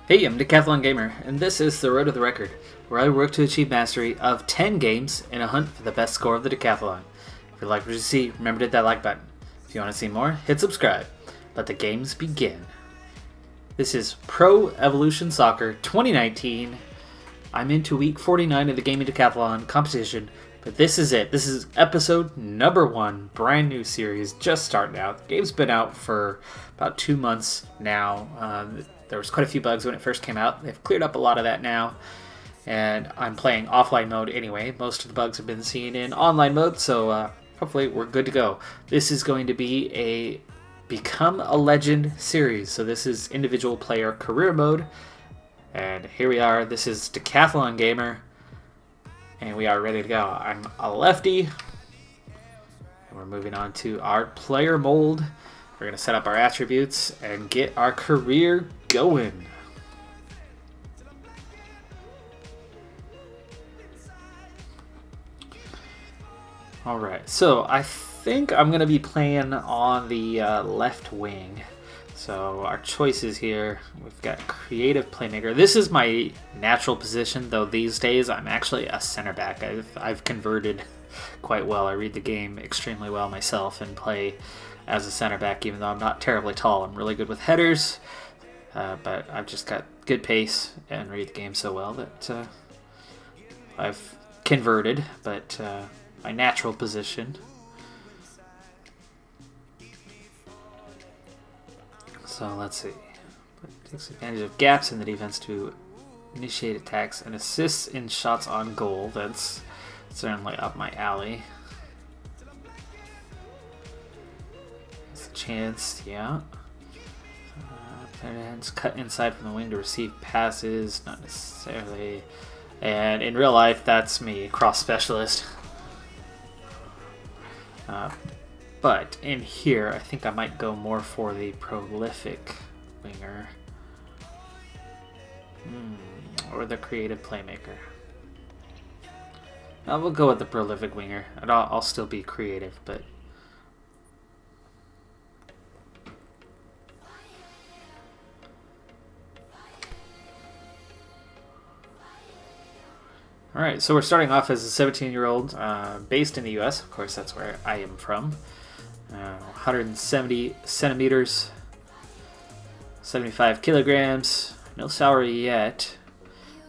Hey, I'm Decathlon Gamer, and this is The Road to the Record, where I work to achieve mastery of 10 games in a hunt for the best score of the Decathlon. If you like what you see, remember to hit that like button. If you want to see more, hit subscribe. Let the games begin. This is Pro Evolution Soccer 2019. I'm into week 49 of the Gaming Decathlon competition, but this is it. This is episode number 1, brand new series, just starting out. The game's been out for about 2 months now. There was quite a few bugs when it first came out. They've cleared up a lot of that now, and I'm playing offline mode anyway. Most of the bugs have been seen in online mode, so hopefully we're good to go. This is going to be a Become a Legend series, so this is individual player career mode, and here we are. This is Decathlon Gamer, and we are ready to go. I'm a lefty, and we're moving on to our player mold. We're going to set up our attributes and get our career going. Alright, so I think I'm going to be playing on the left wing. So our choices here, we've got creative playmaker. This is my natural position, though these days I'm actually a center back. I've converted quite well. I read the game extremely well myself and play as a center back, even though I'm not terribly tall. I'm really good with headers, but I've just got good pace and read the game so well that I've converted, but my natural position. So let's see. Takes advantage of gaps in the defense to initiate attacks and assists in shots on goal. That's certainly up my alley. Chance, yeah. Hands cut inside from the wing to receive passes, not necessarily. And in real life, that's me, cross specialist. But in here, I think I might go more for the prolific winger. Or the creative playmaker. We'll go with the prolific winger. And I'll still be creative, but Alright, so we're starting off as a 17-year-old based in the US. Of course, that's where I am from. 170 centimeters, 75 kilograms. No salary yet,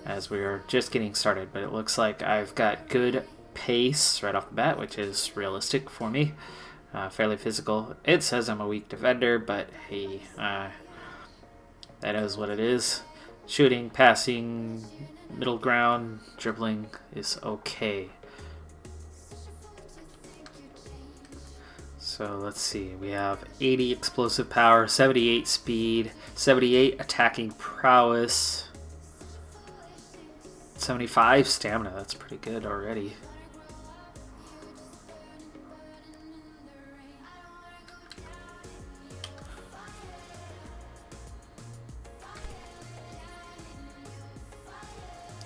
as we are just getting started, but it looks like I've got good pace right off the bat, which is realistic for me. Fairly physical. It says I'm a weak defender, but hey, that is what it is. Shooting, passing, middle ground, dribbling is okay. So let's see, we have 80 explosive power, 78 speed, 78 attacking prowess, 75 stamina. That's pretty good already.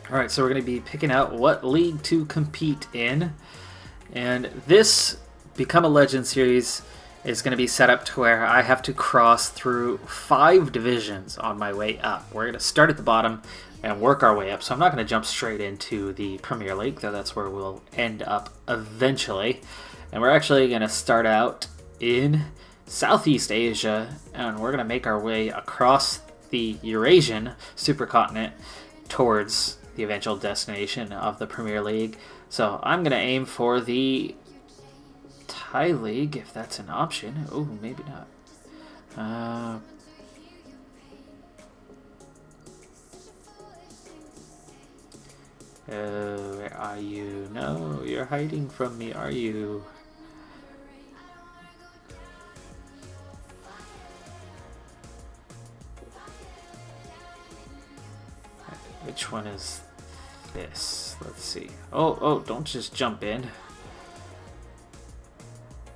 Alright, so we're going to be picking out what league to compete in. And this Become a Legend series is going to be set up to where I have to cross through 5 divisions on my way up. We're going to start at the bottom and work our way up. So I'm not going to jump straight into the Premier League, though that's where we'll end up eventually. And we're actually going to start out in Southeast Asia, and we're going to make our way across the Eurasian supercontinent towards the eventual destination of the Premier League. So I'm going to aim for the Thai League, if that's an option. Oh, maybe not. Where are you? No, you're hiding from me, are you? Which one is this? Let's see. Oh, don't just jump in.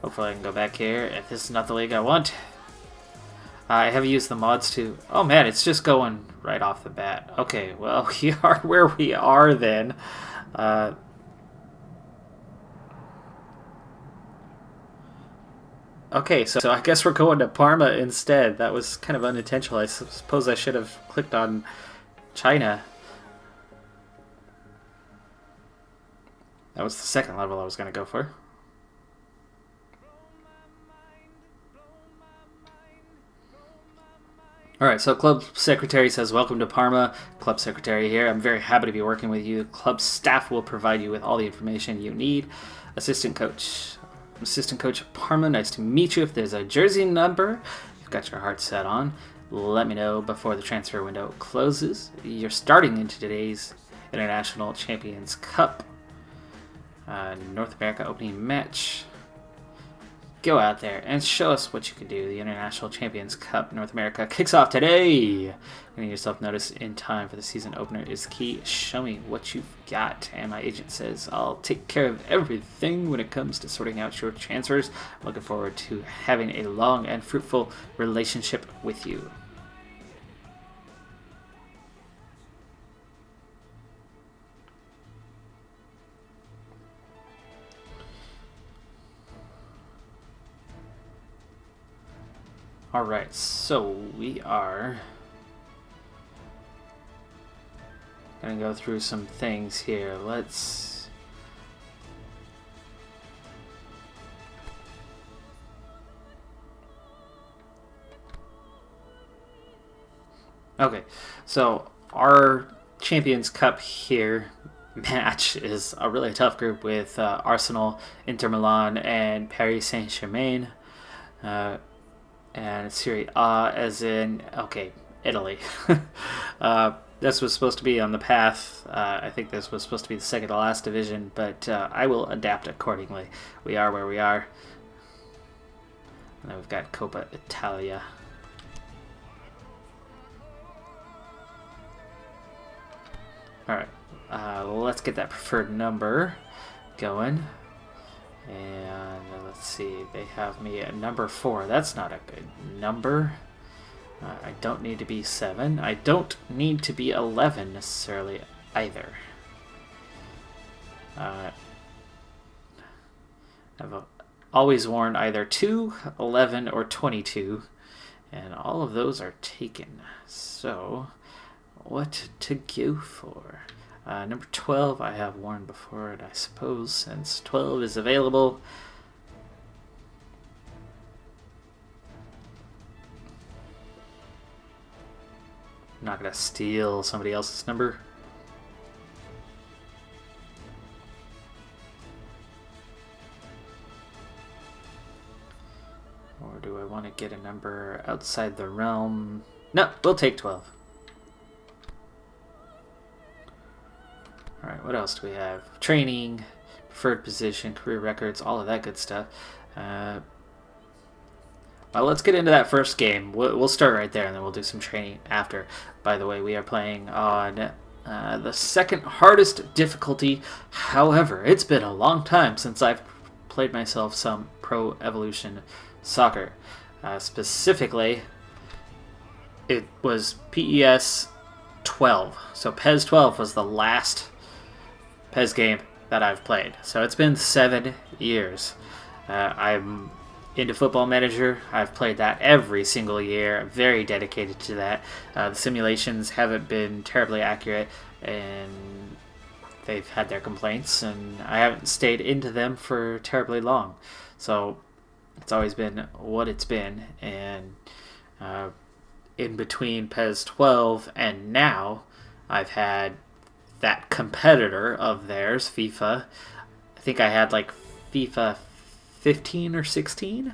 Hopefully I can go back here if this is not the league I want. I have used the mods too. Oh man, it's just going right off the bat. Okay, well, we are where we are then. Okay, so I guess we're going to Parma instead. That was kind of unintentional. I suppose I should have clicked on China. That was the second level I was going to go for. Alright, so Club Secretary says, welcome to Parma. Club Secretary here. I'm very happy to be working with you. Club staff will provide you with all the information you need. Assistant Coach. Assistant Coach of Parma, nice to meet you. If there's a jersey number you've got your heart set on, let me know before the transfer window closes. You're starting into today's International Champions Cup. North America opening match. Go out there and show us what you can do. The International Champions Cup North America kicks off today. Getting yourself noticed in time for the season opener is key. Show me what you've got. And my agent says, I'll take care of everything when it comes to sorting out your transfers. I'm looking forward to having a long and fruitful relationship with you. Alright, so we are going to go through some things here. Let's... Okay, so our Champions Cup here match is a really tough group with Arsenal, Inter Milan, and Paris Saint-Germain. And Serie A as in, okay, Italy. This was supposed to be on the path. I think this was supposed to be the second to last division, but I will adapt accordingly. We are where we are. And then we've got Coppa Italia. Alright, let's get that preferred number going. And let's see, they have me at number 4. That's not a good number. I don't need to be 7. I don't need to be 11 necessarily either. I've always worn either 2, 11, or 22. And all of those are taken. So, what to go for? Number 12 I have worn before, and I suppose since 12 is available, I'm not going to steal somebody else's number. Or do I want to get a number outside the realm? No, we'll take 12. Alright, what else do we have? Training, preferred position, career records, all of that good stuff. Well, let's get into that first game. We'll start right there, and then we'll do some training after. By the way, we are playing on the second hardest difficulty. However, it's been a long time since I've played myself some Pro Evolution Soccer. Specifically, it was PES 12. So PES 12 was the last PES game that I've played. So it's been 7 years. I'm into Football Manager. I've played that every single year. I'm very dedicated to that. The simulations haven't been terribly accurate, and they've had their complaints, and I haven't stayed into them for terribly long. So it's always been what it's been, and in between PES 12 and now, I've had that competitor of theirs, FIFA. I think I had like FIFA 15 or 16,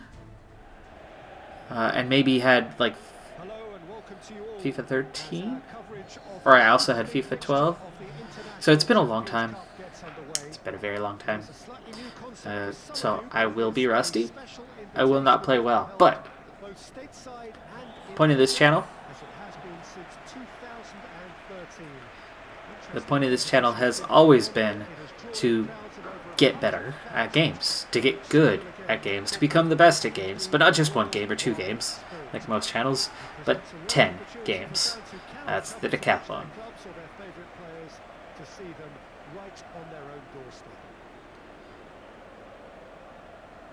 and maybe had like FIFA 13, or I also had FIFA 12. So it's been a long time. It's been a very long time. So I will be rusty. I will not play well, but point of this channel, the point of this channel has always been to get better at games, to get good at games, to become the best at games, but not just 1 game or 2 games, like most channels, but 10 games. That's the Decathlon.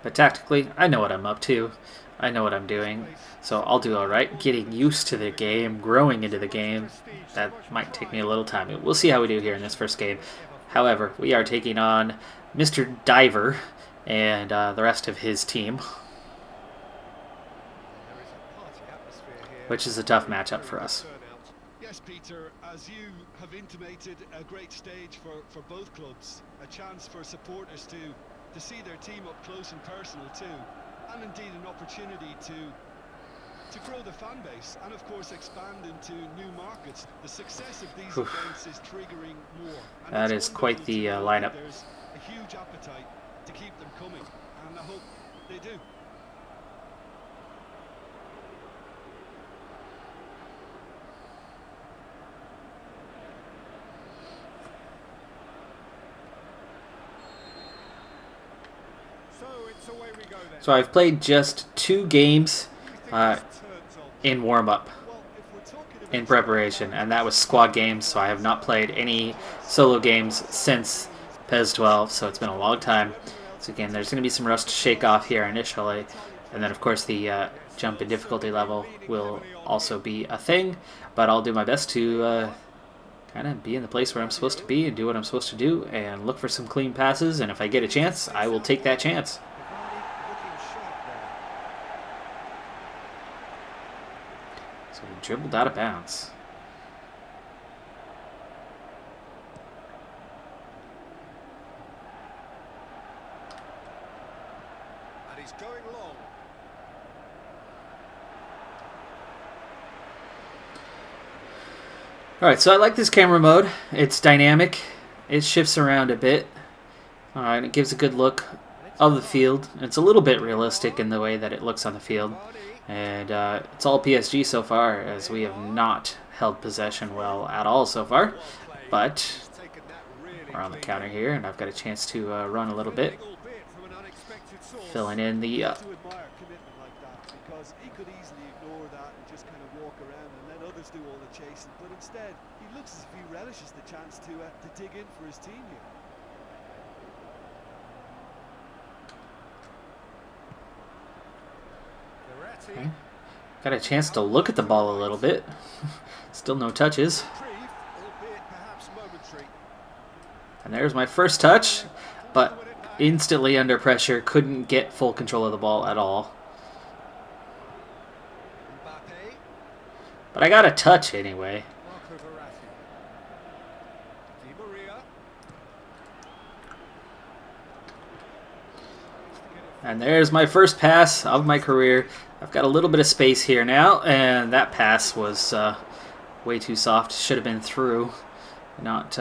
But tactically, I know what I'm up to. I know what I'm doing. So I'll do alright. Getting used to the game, growing into the game, that might take me a little time. We'll see how we do here in this first game. However, we are taking on Mr. Diver and the rest of his team, which is a tough matchup for us. Yes, Peter, as you have intimated, a great stage for both clubs. A chance for supporters to see their team up close and personal too. And indeed an opportunity to grow the fan base and of course expand into new markets. The success of these events is triggering more. And that is quite the lineup. There's a huge appetite to keep them coming, and I hope they do. So I've played just 2 games in warm-up, in preparation, and that was squad games, so I have not played any solo games since PES 12, so it's been a long time. So again, there's going to be some rust to shake off here initially, and then of course the jump in difficulty level will also be a thing, but I'll do my best to kind of be in the place where I'm supposed to be and do what I'm supposed to do and look for some clean passes, and if I get a chance, I will take that chance. So we dribbled out of bounds. And he's going long. Alright, so I like this camera mode. It's dynamic. It shifts around a bit. And it gives a good look of the field. It's a little bit realistic in the way that it looks on the field. And it's all PSG so far, as we have not held possession well at all so far. But we're on the counter here, and I've got a chance to run a little bit. Filling in the... Because he could easily ignore that and just kind of walk around and let others do all the chasing. But instead, he looks as if he relishes the chance to dig in for his team here. Okay. Got a chance to look at the ball a little bit. Still no touches. And there's my first touch, but instantly under pressure, couldn't get full control of the ball at all. But I got a touch anyway. And there's my first pass of my career. I've got a little bit of space here now, and that pass was way too soft. Should have been through, not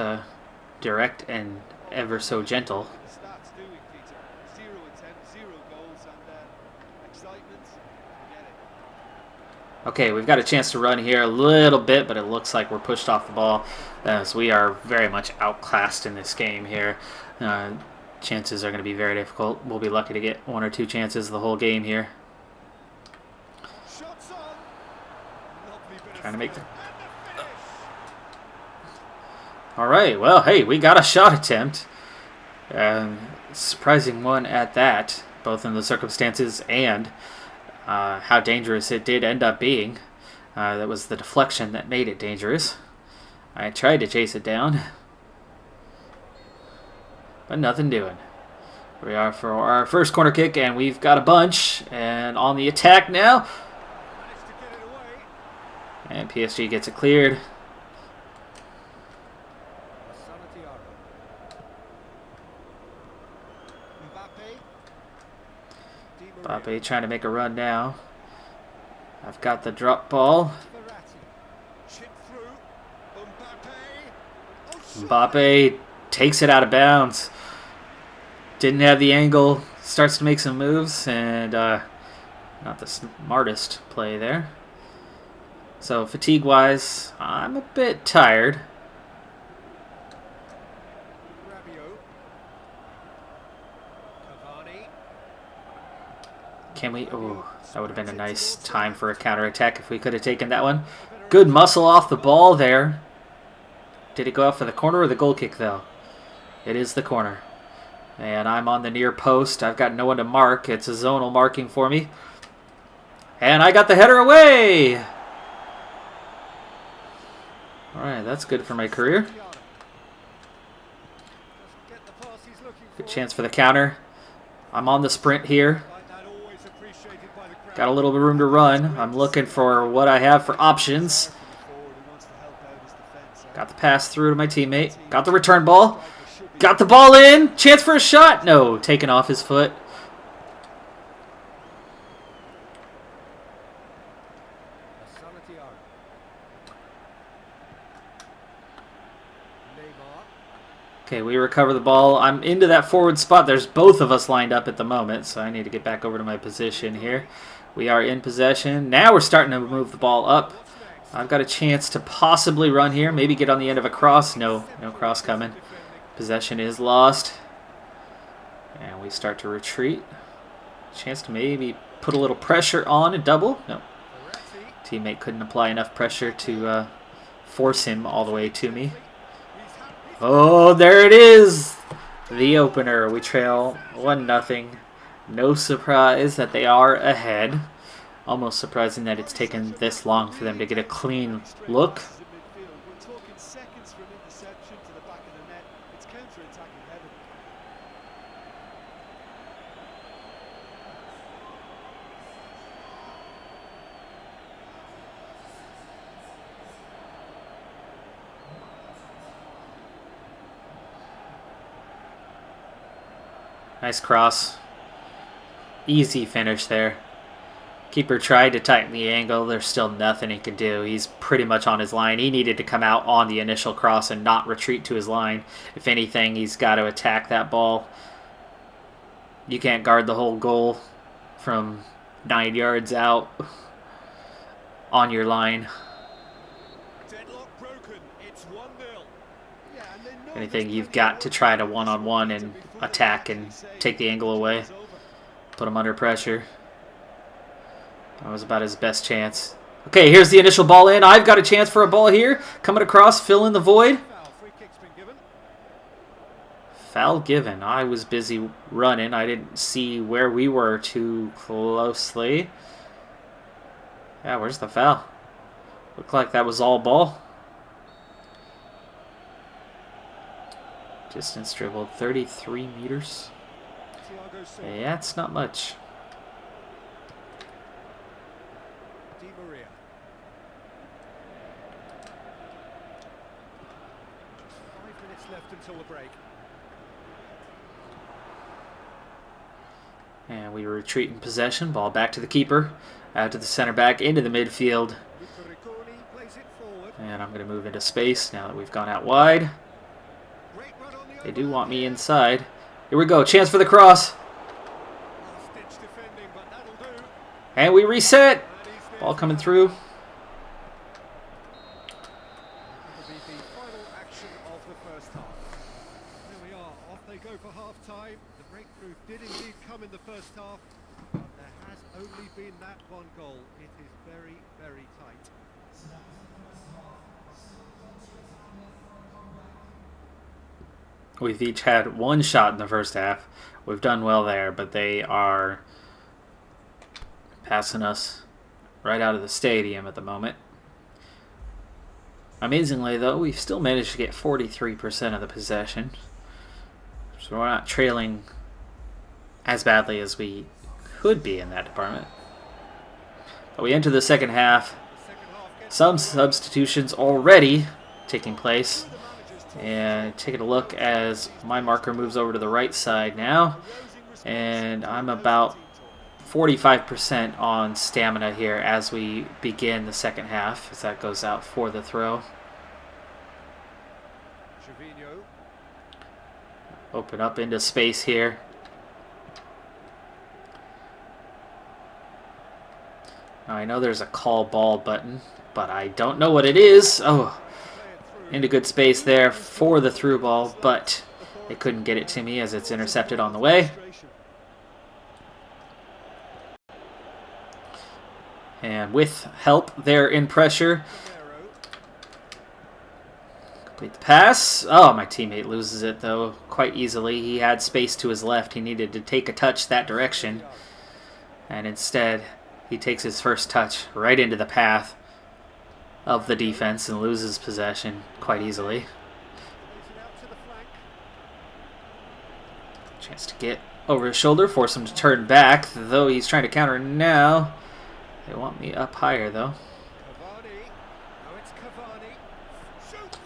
direct and ever so gentle. Okay, we've got a chance to run here a little bit, but it looks like we're pushed off the ball, as we are very much outclassed in this game here. Chances are going to be very difficult. We'll be lucky to get 1 or 2 chances the whole game here. Trying to make the... Alright, well, hey, we got a shot attempt. Surprising one at that, both in the circumstances and how dangerous it did end up being. That was the deflection that made it dangerous. I tried to chase it down, but nothing doing. We are for our first corner kick, and we've got a bunch, and on the attack now. And PSG gets it cleared. Mbappe trying to make a run now. I've got the drop ball. Mbappe takes it out of bounds. Didn't have the angle. Starts to make some moves, and not the smartest play there. So fatigue-wise, I'm a bit tired. Can we... Oh, that would have been a nice time for a counterattack if we could have taken that one. Good muscle off the ball there. Did it go out for the corner or the goal kick, though? It is the corner. And I'm on the near post. I've got no one to mark. It's a zonal marking for me. And I got the header away! Alright, that's good for my career. Good chance for the counter. I'm on the sprint here. Got a little bit of room to run. I'm looking for what I have for options. Got the pass through to my teammate. Got the return ball. Got the ball in. Chance for a shot. No, taken off his foot. Okay, we recover the ball. I'm into that forward spot. There's both of us lined up at the moment, so I need to get back over to my position here. We are in possession. Now we're starting to move the ball up. I've got a chance to possibly run here, maybe get on the end of a cross. No cross coming. Possession is lost. And we start to retreat. Chance to maybe put a little pressure on and double. No. Teammate couldn't apply enough pressure to force him all the way to me. Oh, there it is! The opener. We trail 1-0. No surprise that they are ahead. Almost surprising that it's taken this long for them to get a clean look. Nice cross. Easy finish there. Keeper tried to tighten the angle. There's still nothing he could do. He's pretty much on his line. He needed to come out on the initial cross and not retreat to his line. If anything, he's got to attack that ball. You can't guard the whole goal from 9 yards out on your line. If anything, you've got to try to one-on-one and attack and take the angle away. Put him under pressure. That was about his best chance. Okay, here's the initial ball in. I've got a chance for a ball here. Coming across, fill in the void. Foul given. I was busy running. I didn't see where we were too closely. Yeah, where's the foul? Looked like that was all ball. Distance dribbled 33 meters. Yeah, it's not much. And we retreat in possession. Ball back to the keeper. Out to the center back. Into the midfield. And I'm going to move into space now that we've gone out wide. They do want me inside. Here we go. Chance for the cross. And we reset. Ball coming through. Did indeed come in the first half, but there has only been that one goal. It is very, very tight. We've each had one shot in the first half. We've done well there, but they are passing us right out of the stadium at the moment. Amazingly, though, we've still managed to get 43% of the possession. So we're not trailing as badly as we could be in that department. But we enter the second half. Some substitutions already taking place. And taking a look as my marker moves over to the right side now. And I'm about 45% on stamina here as we begin the second half, as that goes out for the throw. Open up into space here. Now, I know there's a call ball button, but I don't know what it is. Oh, into good space there for the through ball, but they couldn't get it to me as it's intercepted on the way. And with help, they're in pressure. Complete the pass. Oh, my teammate loses it, though, quite easily. He had space to his left. He needed to take a touch that direction. And instead, he takes his first touch right into the path of the defense and loses possession quite easily. Chance to get over his shoulder, force him to turn back, though he's trying to counter now. They want me up higher, though.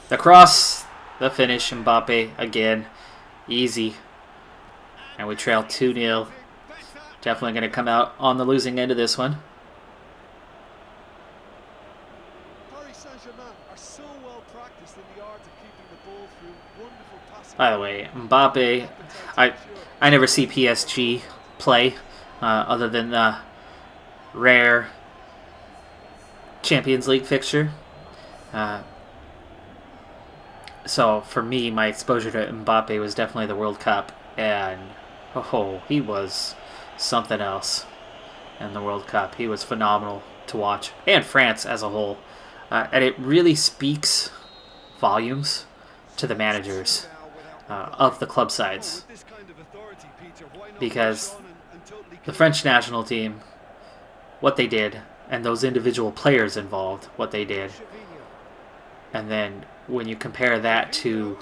The cross, the finish, Mbappe again. Easy. And we trail 2-0. Definitely going to come out on the losing end of this one. By the way, Mbappe, I never see PSG play other than the rare Champions League fixture. So for me, my exposure to Mbappe was definitely the World Cup, and oh, he was something else in the World Cup. He was phenomenal to watch, and France as a whole. And it really speaks volumes to the managers of the club sides, because the French national team, what they did, and those individual players involved, what they did, and then when you compare that to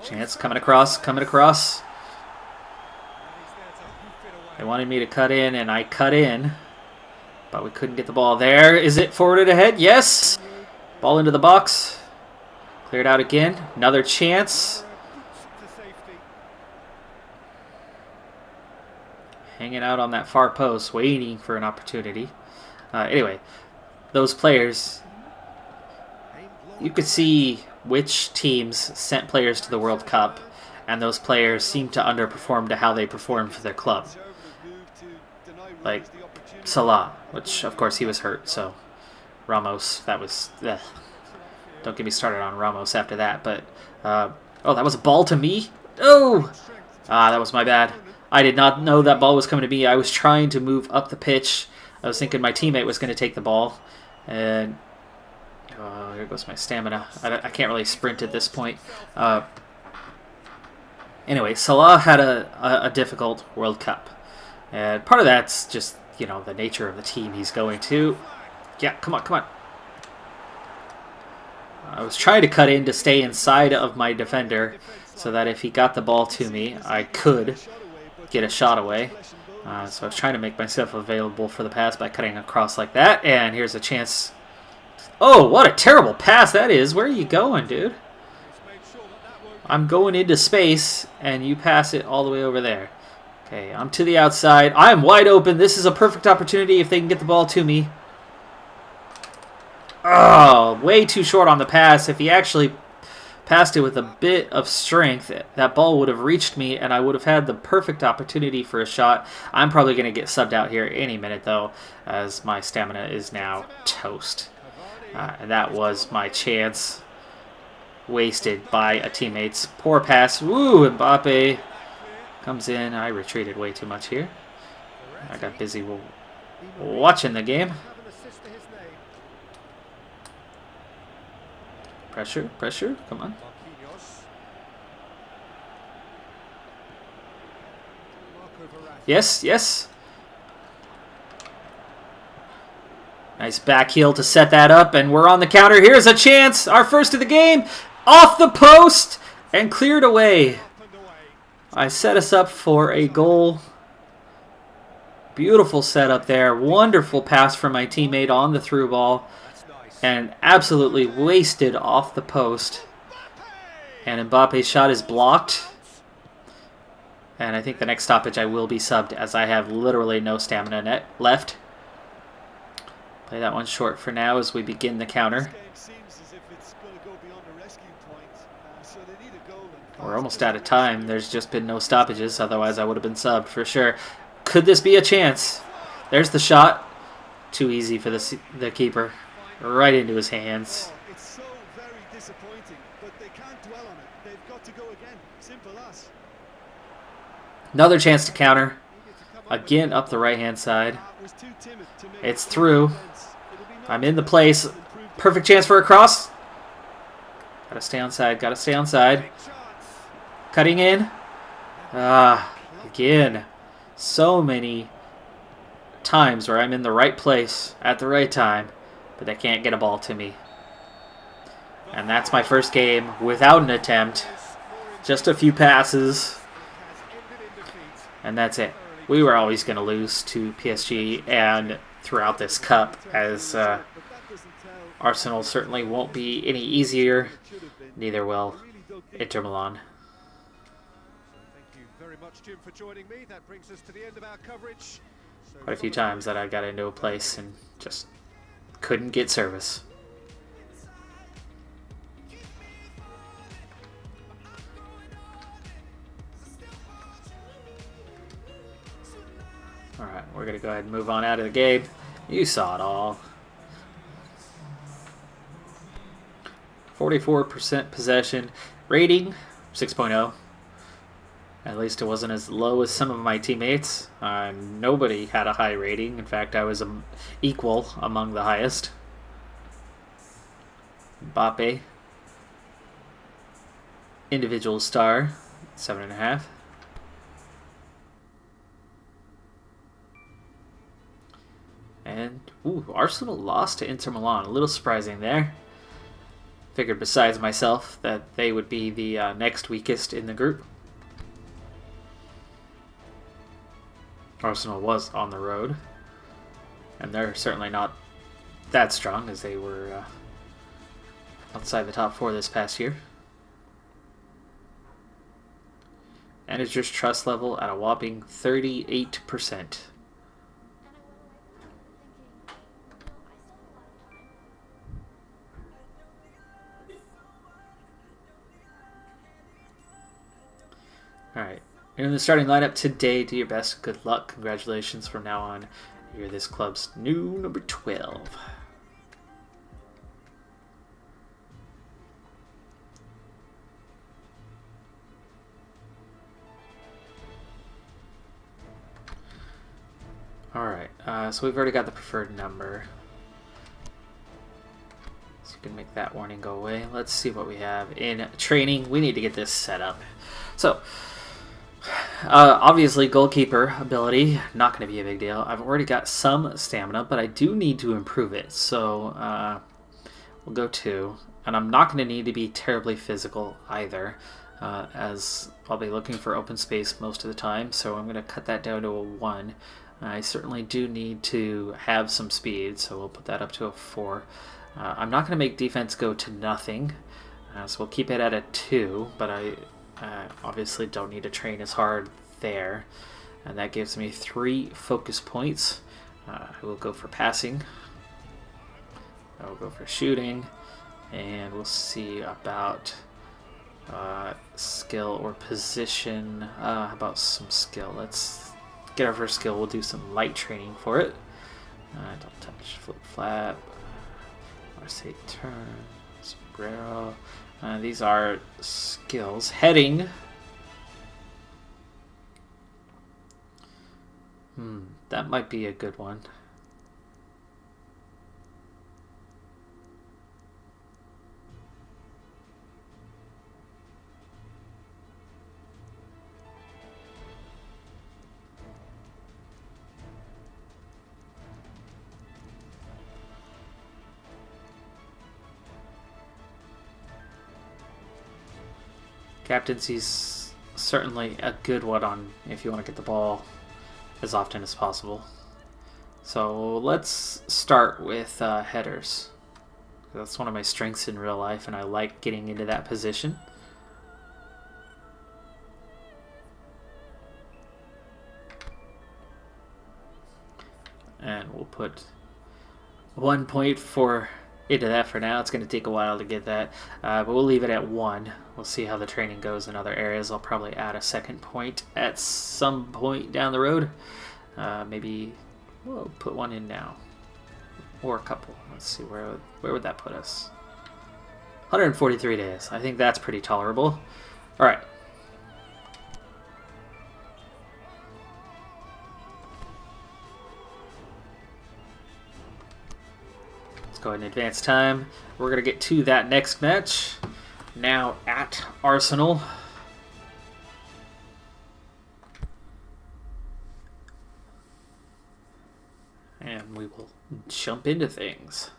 chance coming across. They wanted me to cut in, and I cut in, but we couldn't get the ball there. Is it forwarded ahead? Yes! Ball into the box. Cleared out again. Another chance. Hanging out on that far post, waiting for an opportunity. Anyway, those players, you could see which teams sent players to the World Cup, and those players seemed to underperform to how they performed for their club. Like Salah, which of course he was hurt, so Ramos, that was... Don't get me started on Ramos after that, but... oh, that was a ball to me? Oh! That was my bad. I did not know that ball was coming to me. I was trying to move up the pitch. I was thinking my teammate was going to take the ball, and... Oh, here goes my stamina. I can't really sprint at this point. Anyway, Salah had a difficult World Cup. And part of that's just, you know, the nature of the team he's going to. Yeah, come on. I was trying to cut in to stay inside of my defender so that if he got the ball to me, I could get a shot away. So I was trying to make myself available for the pass by cutting across like that. And here's a chance. Oh, what a terrible pass that is. Where are you going, dude? I'm going into space, and you pass it all the way over there. Okay, I'm to the outside. I'm wide open. This is a perfect opportunity if they can get the ball to me. Oh, way too short on the pass. If he actually passed it with a bit of strength, that ball would have reached me, and I would have had the perfect opportunity for a shot. I'm probably going to get subbed out here any minute, though, as my stamina is now toast. And that was my chance, wasted by a teammate's poor pass. Woo, Mbappe comes in. I retreated way too much here. I got busy watching the game. Pressure, come on. Yes. Nice back heel to set that up, and we're on the counter. Here's a chance, our first of the game, off the post, and cleared away. I set us up for a goal. Beautiful setup there. Wonderful pass from my teammate on the through ball, and absolutely wasted off the post. And Mbappe's shot is blocked. And I think the next stoppage I will be subbed, as I have literally no stamina left. Play that one short for now as we begin the counter. We're almost out of time. There's just been no stoppages, otherwise I would have been subbed for sure. Could this be a chance? There's the shot. Too easy for the keeper. Right into his hands. It's so very disappointing, but they can't dwell on it. They've got to go again. Simple as. Another chance to counter. Again up the right-hand side. It's through. I'm in the place. Perfect chance for a cross. Gotta stay on side. Gotta stay on side. Cutting in. Again. So many times where I'm in the right place at the right time, but they can't get a ball to me. And that's my first game without an attempt. Just a few passes. And that's it. We were always going to lose to PSG and throughout this cup, as Arsenal certainly won't be any easier. Neither will Inter Milan. Thank you very much, Jim, for joining me. That brings us to the end of our coverage. Quite a few times that I got into a place and just couldn't get service. Alright, we're going to go ahead and move on out of the game. You saw it all. 44% possession. Rating, 6.0. At least it wasn't as low as some of my teammates. Nobody had a high rating. In fact, I was equal among the highest. Mbappe. Individual star, 7.5. And, Arsenal lost to Inter Milan. A little surprising there. Figured besides myself that they would be the next weakest in the group. Arsenal was on the road. And they're certainly not that strong as they were outside the top 4 this past year. Manager's trust level at a whopping 38%. Alright, you're in the starting lineup today. Do your best. Good luck. Congratulations. From now on, you're this club's new number 12. Alright, so we've already got the preferred number. So you can make that warning go away. Let's see what we have in training. We need to get this set up. So, obviously, goalkeeper ability, not going to be a big deal. I've already got some stamina, but I do need to improve it. So, we'll go 2. And I'm not going to need to be terribly physical either, as I'll be looking for open space most of the time. So I'm going to cut that down to a 1. I certainly do need to have some speed, so we'll put that up to a 4. I'm not going to make defense go to nothing, so we'll keep it at a 2, but I obviously don't need to train as hard there. And that gives me 3 focus points. I will go for passing. I will go for shooting. And we'll see about skill or position. How about some skill? Let's get our first skill. We'll do some light training for it. Don't touch, flip flap. Or say turn, sombrero. These are skills. Heading. That might be a good one. Captaincy's certainly a good one on if you want to get the ball as often as possible. So let's start with headers. That's one of my strengths in real life, and I like getting into that position. And we'll put 1 point into that for now. It's going to take a while to get that, but we'll leave it at 1. We'll see how the training goes in other areas. I'll probably add a second point at some point down the road. Maybe we'll put 1 in now, or a couple. Let's see, where would that put us? 143 days. I think that's pretty tolerable. All right. go ahead and advance time. We're going to get to that next match. Now at Arsenal. And we will jump into things.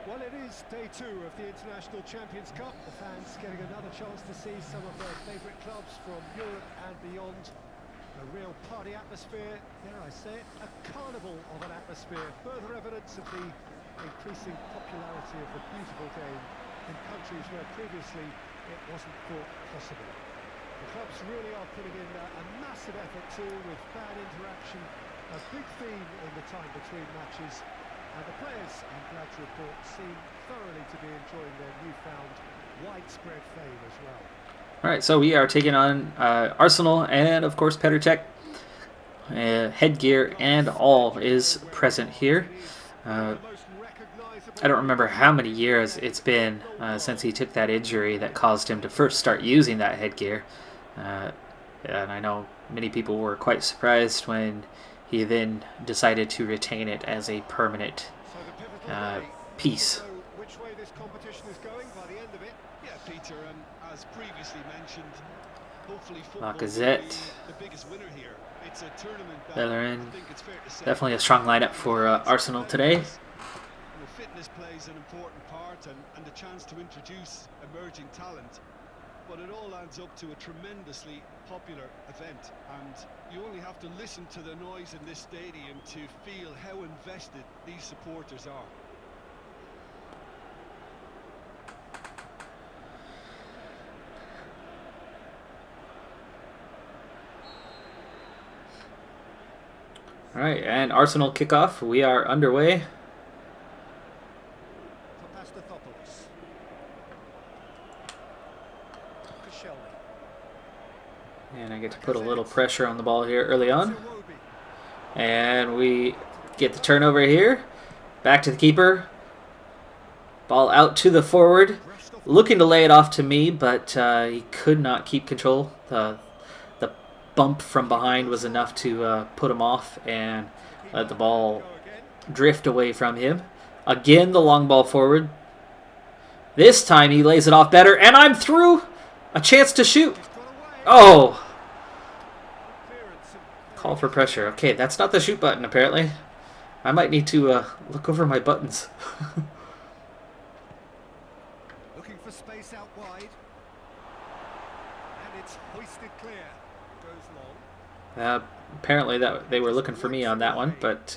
Well, it is day 2 of the International Champions Cup. The fans getting another chance to see some of their favourite clubs from Europe and beyond. A real party atmosphere, dare I say it, a carnival of an atmosphere. Further evidence of the increasing popularity of the beautiful game in countries where previously it wasn't thought possible. The clubs really are putting in a massive effort too, with fan interaction, a big theme in the time between matches. And the players, I'm glad to report, seem thoroughly to be enjoying their newfound widespread fame as well. All right, so we are taking on Arsenal, and of course Petr Cech. Headgear and all is present here. I don't remember how many years it's been since he took that injury that caused him to first start using that headgear. And I know many people were quite surprised when he then decided to retain it as a permanent piece. So which way this competition is going by the end of it? Yeah, Peter, as previously mentioned, hopefully football will be Lacazette, the biggest winner here. It's a tournament that Bellerin. I think it's fair to say Definitely a strong lineup for Arsenal today. You know, fitness plays an important part and a chance to introduce emerging talent. But it all adds up to a tremendously popular event, and you only have to listen to the noise in this stadium to feel how invested these supporters are. All right, and Arsenal kickoff. We are underway. And I get to put a little pressure on the ball here early on. And we get the turnover here. Back to the keeper. Ball out to the forward. Looking to lay it off to me, but he could not keep control. The bump from behind was enough to put him off and let the ball drift away from him. Again, the long ball forward. This time he lays it off better, and I'm through. A chance to shoot. Oh! Call for pressure. Okay, that's not the shoot button, apparently. I might need to look over my buttons. Looking for space out wide. And it's hoisted clear. Goes long. Apparently that they were looking for me on that one, but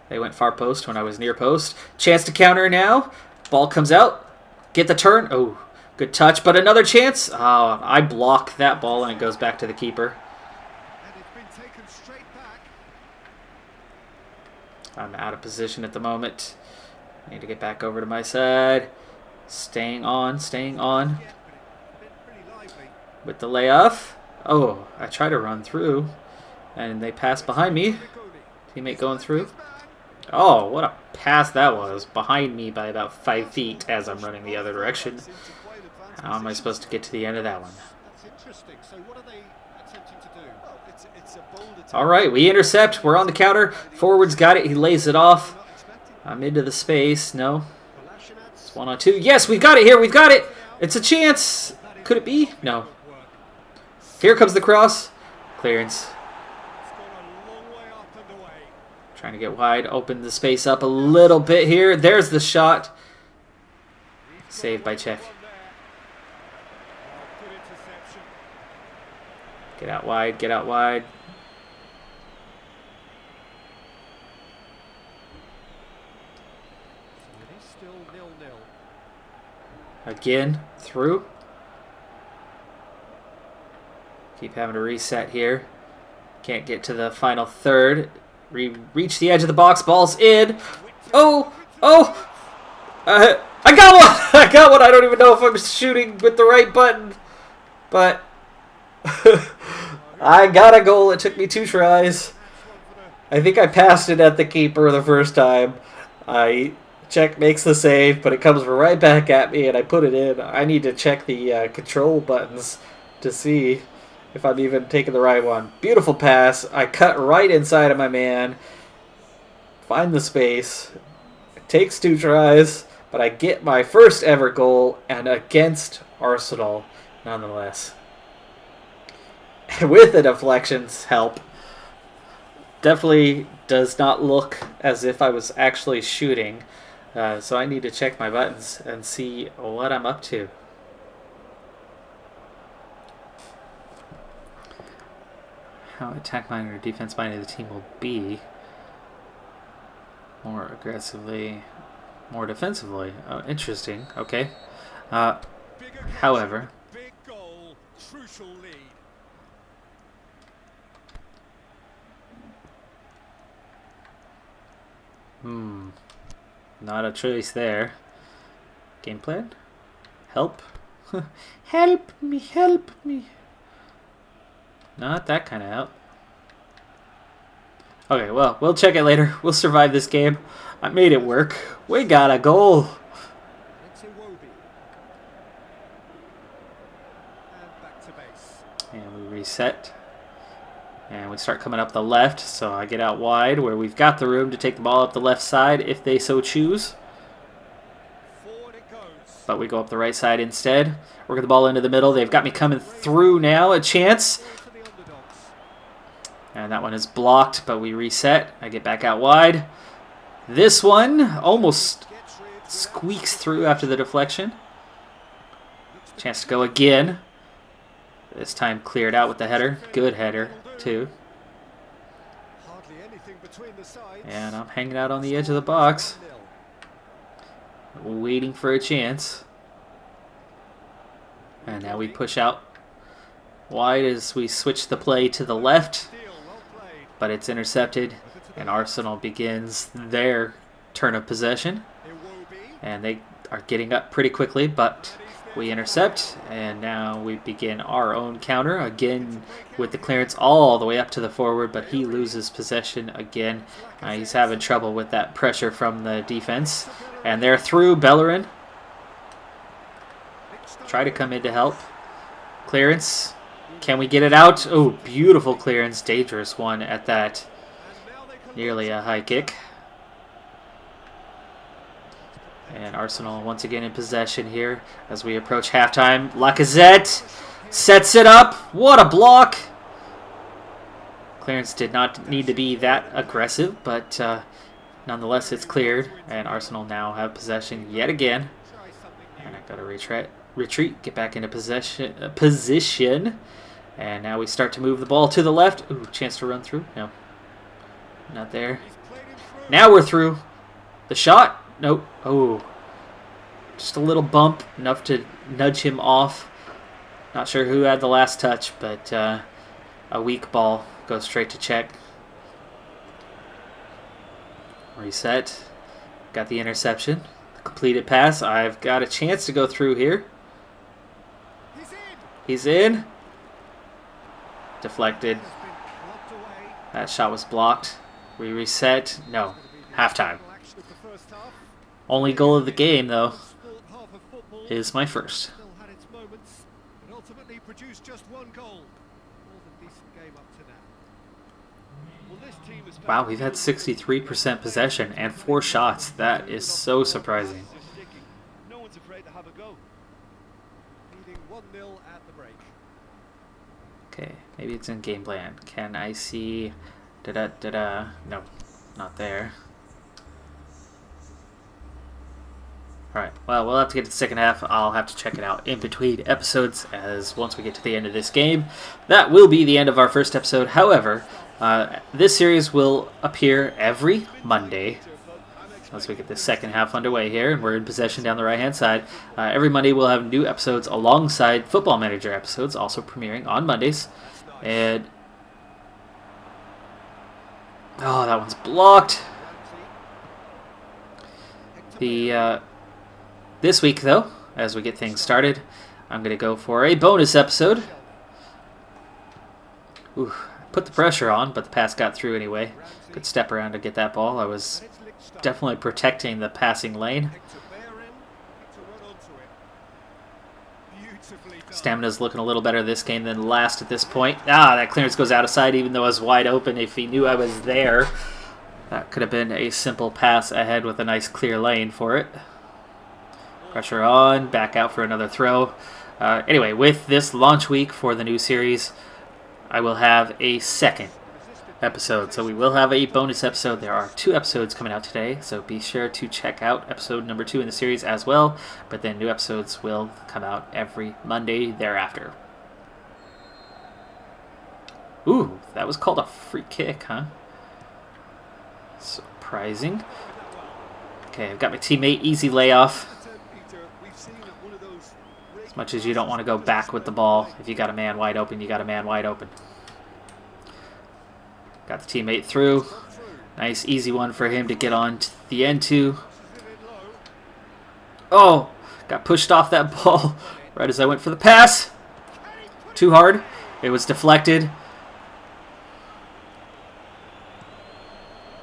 they went far post when I was near post. Chance to counter now. Ball comes out. Get the turn. Oh, good touch, but another chance. Oh, I block that ball and it goes back to the keeper. And it's been taken straight back. I'm out of position at the moment. Need to get back over to my side. Staying on. With the layoff. Oh, I try to run through. And they pass behind me. Teammate going through. Oh, what a pass that was. Behind me by about 5 feet as I'm running the other direction. How am I supposed to get to the end of that one? That's interesting. So what are they attempting to do? Well, it's a bold attack. All right, we intercept. We're on the counter. Forward's got it. He lays it off. I'm into the space. No. It's 1-on-2. Yes, we've got it here. We've got it. It's a chance. Could it be? No. Here comes the cross. Clearance. Trying to get wide. Open the space up a little bit here. There's the shot. Saved by Cech. Get out wide. Get out wide. It is still 0-0. Again. Through. Keep having to reset here. Can't get to the final third. Reach the edge of the box. Ball's in. Oh! Oh! I got one! I got one! I don't even know if I'm shooting with the right button. But I got a goal. It took me 2 tries. I think I passed it at the keeper the first time. I Check makes the save, but it comes right back at me, and I put it in. I need to check the control buttons to see if I'm even taking the right one. Beautiful pass. I cut right inside of my man. Find the space. It takes 2 tries, but I get my first ever goal, and against Arsenal, nonetheless. With the deflection's help. Definitely does not look as if I was actually shooting. So I need to check my buttons and see what I'm up to. How attack-minded or defense-minded the team will be. More aggressively, more defensively. Oh, interesting. Okay. However, Big goal, crucial lead. not a choice there. Game plan? Help? Help me, help me. Not that kind of help. Okay, well, we'll check it later. We'll survive this game. I made it work. We got a goal. And back to base. And we reset. And we start coming up the left, so I get out wide where we've got the room to take the ball up the left side if they so choose. Forward it goes. But we go up the right side instead. Working the ball into the middle. They've got me coming through now. A chance. For the underdogs. And that one is blocked, but we reset. I get back out wide. This one almost Gets rid squeaks through after the deflection. Chance to go again. This time cleared out with the header. Good header, too. hardly anything between the sides. And I'm hanging out on the edge of the box, waiting for a chance. And now we push out wide as we switch the play to the left. Deal, well played. But it's intercepted, and Arsenal begins their turn of possession. It will be. And they are getting up pretty quickly, but we intercept, and now we begin our own counter, again with the clearance all the way up to the forward, but he loses possession again. He's having trouble with that pressure from the defense. And they're through. Bellerin try to come in to help. Clearance. Can we get it out? Oh, beautiful clearance. Dangerous one at that. Nearly a high kick. And Arsenal once again in possession here as we approach halftime. Lacazette sets it up. What a block! Clearance did not need to be that aggressive, but nonetheless it's cleared. And Arsenal now have possession yet again. And I've got to retreat, get back into position. And now we start to move the ball to the left. Ooh, chance to run through. No, not there. Now we're through. The shot. Nope. Oh. Just a little bump, enough to nudge him off. Not sure who had the last touch, but a weak ball goes straight to check. Reset. Got the interception. The completed pass. I've got a chance to go through here. He's in. He's in. Deflected. Has been blocked away. That shot was blocked. We reset. No. Halftime. Action of the first half. Only goal of the game, though, Sport half of football. is my first. Still had its moments, but ultimately produced just one goal. More than decent game up to now. Well, this team has Wow, we've had 63% possession and 4 shots. That is so surprising. No one's afraid to have a go. Leading 1-0 at the break. Okay, maybe it's in game plan. Can I see... Da-da-da-da. No, not there. Alright, well, we'll have to get to the second half. I'll have to check it out in between episodes, as once we get to the end of this game, that will be the end of our first episode. However, this series will appear every Monday. Once we get the second half underway here, and we're in possession down the right-hand side. Every Monday we'll have new episodes alongside Football Manager episodes, also premiering on Mondays. And... oh, that one's blocked. This week, though, as we get things started, I'm going to go for a bonus episode. Ooh, put the pressure on, but the pass got through anyway. Good step around to get that ball. I was start. definitely protecting the passing lane. Picked to bear in, picked to run onto it. Beautifully done. Stamina's looking a little better this game than last at this point. Ah, that clearance goes out of sight even though I was wide open. If he knew I was there, that could have been a simple pass ahead with a nice clear lane for it. Pressure on, back out for another throw. Anyway, with this launch week for the new series, I will have a second episode. So we will have a bonus episode. There are 2 episodes coming out today, so be sure to check out episode number 2 in the series as well. But then new episodes will come out every Monday thereafter. Ooh, that was called a free kick, huh? Surprising. Okay, I've got my teammate, easy layoff. As much as you don't want to go back with the ball, if you got a man wide open, you got a man wide open. Got the teammate through. Nice, easy one for him to get on to the end to. Oh, got pushed off that ball right as I went for the pass. Too hard. It was deflected.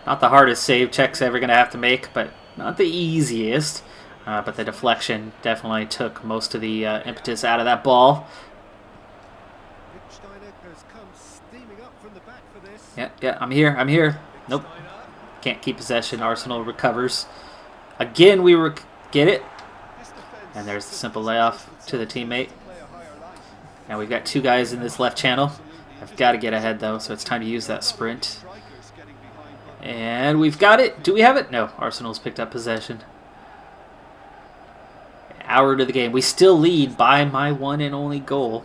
Not the hardest save Czech's ever going to have to make, but not the easiest. But the deflection definitely took most of the impetus out of that ball. Yeah, I'm here. Nope. Can't keep possession. Arsenal recovers. Again, we get it. And there's the simple layoff to the teammate. Now we've got 2 guys in this left channel. I've got to get ahead, though, so it's time to use that sprint. And we've got it. Do we have it? No. Arsenal's picked up possession. Hour to the game. We still lead by my one and only goal.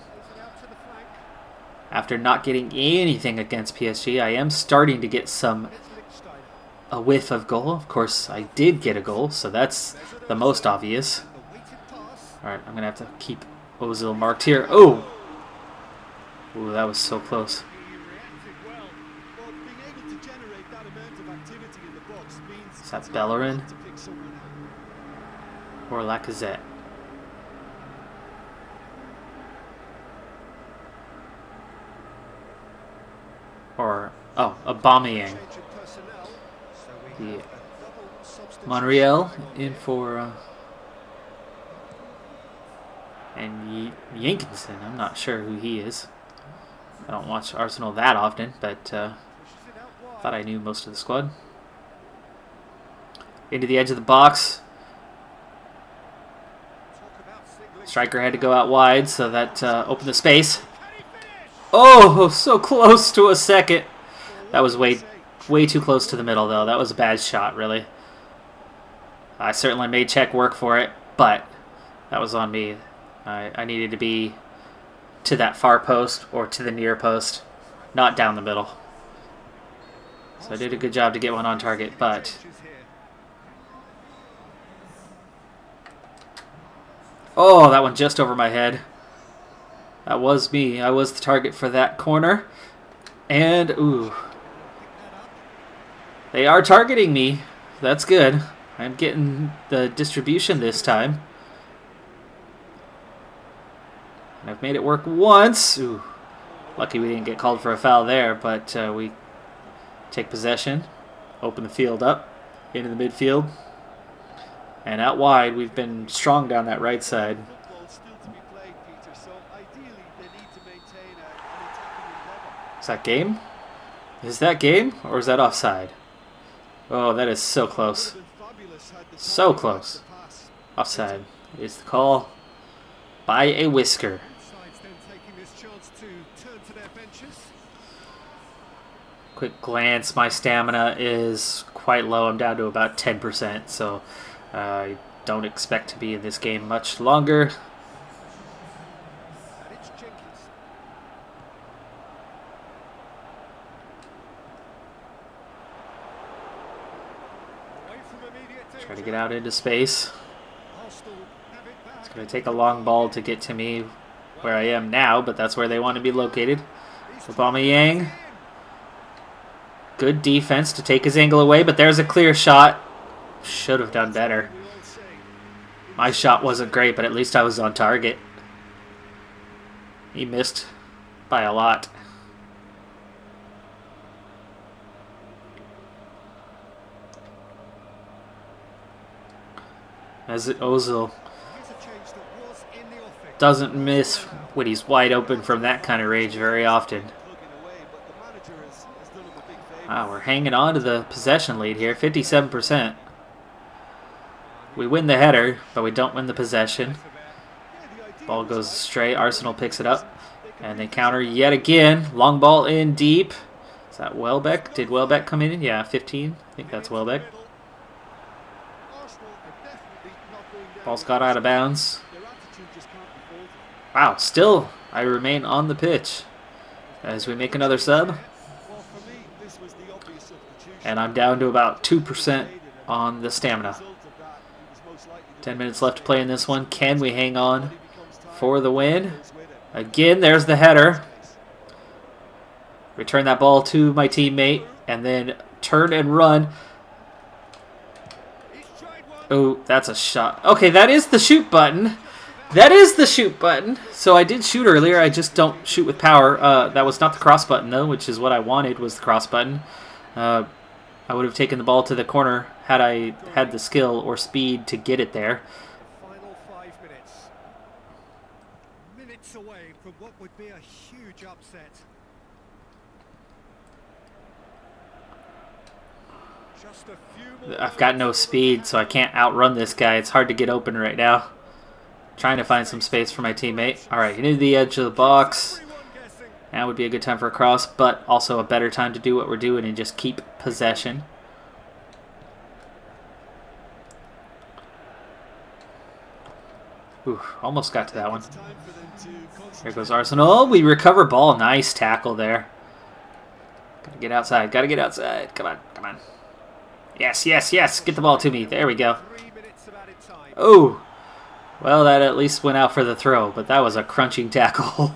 After not getting anything against PSG, I am starting to get a whiff of goal. Of course, I did get a goal, so that's the most obvious. Alright, I'm going to have to keep Ozil marked here. Oh! Ooh, that was so close. Is that Bellerin? Or Lacazette? Or, oh, Aubameyang. Yeah. Monreal in for, and Jenkinson. I'm not sure who he is. I don't watch Arsenal that often, but thought I knew most of the squad. Into the edge of the box. Striker had to go out wide, so that opened the space. Oh, so close to a second. That was way too close to the middle, though. That was a bad shot, really. I certainly made Czech work for it, but that was on me. I needed to be to that far post or to the near post, not down the middle. So I did a good job to get one on target, but... Oh, that one just over my head. That was me. I was the target for that corner. And, ooh. They are targeting me. That's good. I'm getting the distribution this time. And I've made it work once. Ooh. Lucky we didn't get called for a foul there, but we take possession. Open the field up. Into the midfield. And out wide, we've been strong down that right side. Is that game? Is that game? Or is that offside? Oh, that is so close. So close. Offside is the call by a whisker. Quick glance. My stamina is quite low. I'm down to about 10%, so I don't expect to be in this game much longer. Try to get out into space. It's going to take a long ball to get to me where I am now, but that's where they want to be located. Aubameyang. Good defense to take his angle away, but there's a clear shot. Should have done better. My shot wasn't great, but at least I was on target. He missed by a lot. as Ozil Here's a change that was in the offing. doesn't miss when he's wide open from that kind of range very often. Wow, we're hanging on to the possession lead here, 57%. We win the header, but we don't win the possession. Ball goes astray. Arsenal picks it up, and they counter yet again. Long ball in deep. Is that Welbeck? Did Welbeck come in? Yeah, 15. I think that's Welbeck. Ball's got out of bounds. Wow, still I remain on the pitch as we make another sub. And I'm down to about 2% on the stamina. 10 minutes left to play in this one. Can we hang on for the win? Again, there's the header. Return that ball to my teammate and then turn and run. Oh, that's a shot. Okay, that is the shoot button. That is the shoot button. So I did shoot earlier. I just don't shoot with power. That was not the cross button, though, which is what I wanted, was the cross button. I would have taken the ball to the corner had I had the skill or speed to get it there. Final 5 minutes. Minutes away from what would be a huge upset. Just a few more. I've got no speed, so I can't outrun this guy. It's hard to get open right now. Trying to find some space for my teammate. All right, into the edge of the box. Now would be a good time for a cross, but also a better time to do what we're doing and just keep possession. Ooh, almost got to that one. Here goes Arsenal. We recover ball. Nice tackle there. Gotta get outside. Gotta get outside. Come on, come on. Yes, yes, yes. Get the ball to me. There we go. Oh. Well, that at least went out for the throw, but that was a crunching tackle.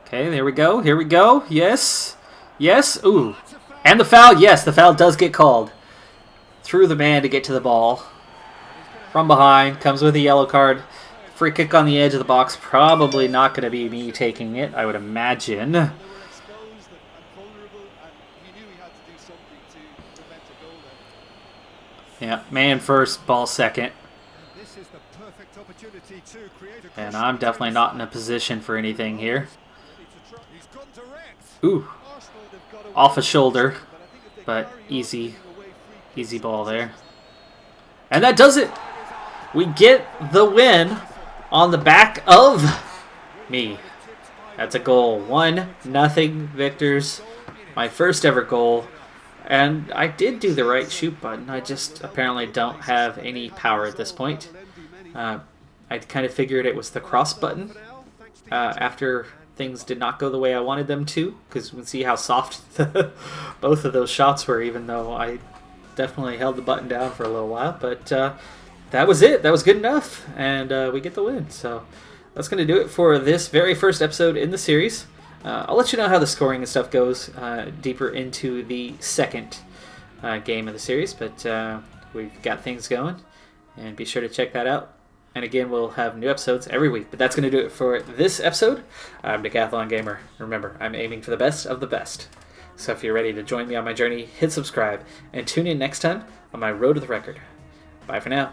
Okay, there we go. Here we go. Yes. Yes. Ooh. And the foul. Yes, the foul does get called. Through the man to get to the ball. From behind. Comes with a yellow card. Free kick on the edge of the box. Probably not going to be me taking it, I would imagine. Yeah, man first, ball second. And I'm definitely not in a position for anything here. Ooh. Off a shoulder. But easy ball there. And that does it. We get the win on the back of me. That's a goal. 1-0 victors. My first ever goal. And I did do the right shoot button. I just apparently don't have any power at this point. I kind of figured it was the cross button after things did not go the way I wanted them to, because we can see how soft both of those shots were, even though I definitely held the button down for a little while. But that was it. That was good enough, and we get the win. So that's going to do it for this very first episode in the series. I'll let you know how the scoring and stuff goes deeper into the second game of the series, but we've got things going, and be sure to check that out. And again, we'll have new episodes every week. But that's going to do it for this episode. I'm Decathlon Gamer. Remember, I'm aiming for the best of the best. So if you're ready to join me on my journey, hit subscribe, and tune in next time on my road to the record. Bye for now.